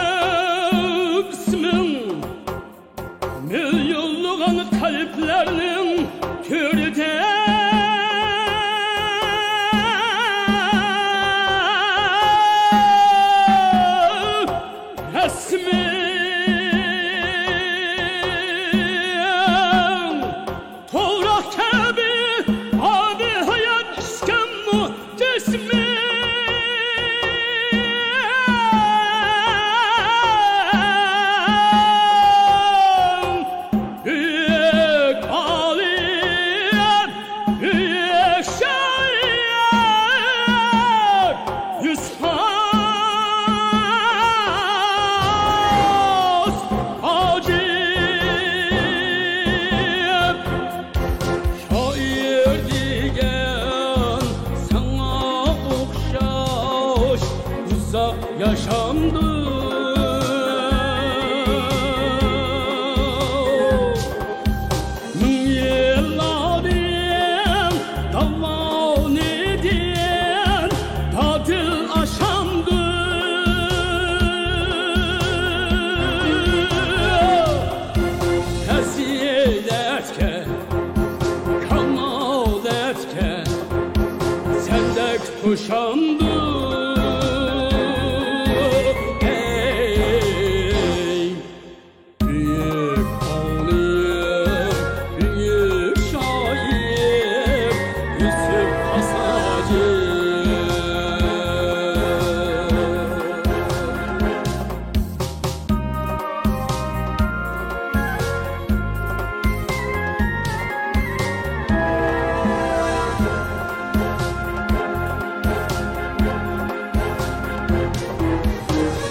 mübarek ismin milyonluğun kalplerinin türde resmi toprak gibi abi hayat isken mucismi büyük alim, büyük şair Yusuf acip şair diyen sana okşaş uzak yaşamdı. Min yılların davan eden tatil aşamdı. Faziletke, kemaletke sendek kuşandı. Ey büyük alim, büyük şair Yusuf Asacı.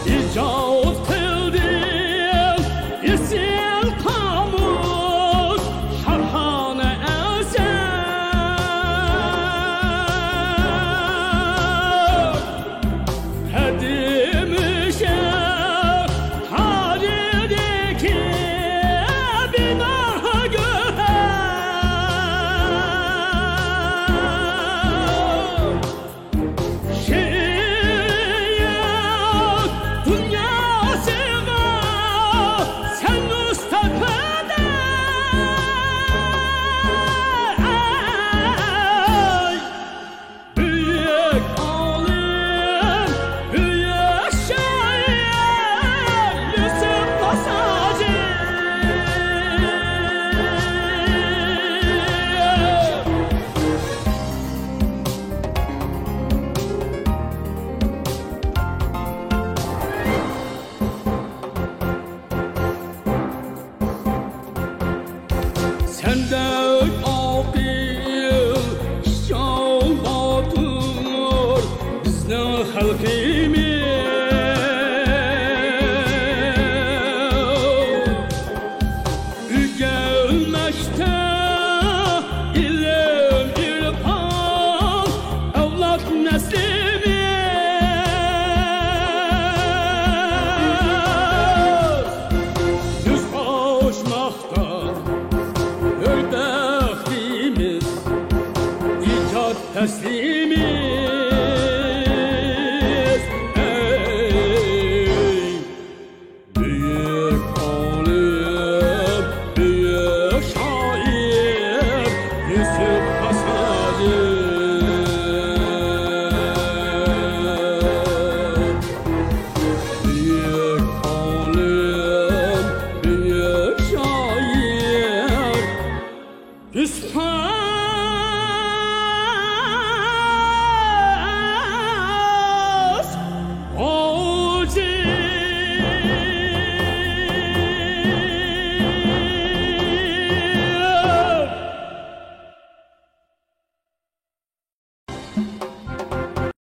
İcat kıldın isim kamus şarhane eser Hedimişe tarihindeki bina göher şiir dünyasına sen usta kader. Büyük alim, büyük şair Yusuf Asacı. Senden akıl, şan batır bizden halkimiz. Ügelmekte ilim irfan evlat neslimiz. Yüz koşmakta ölbektimiz icat teslimiz.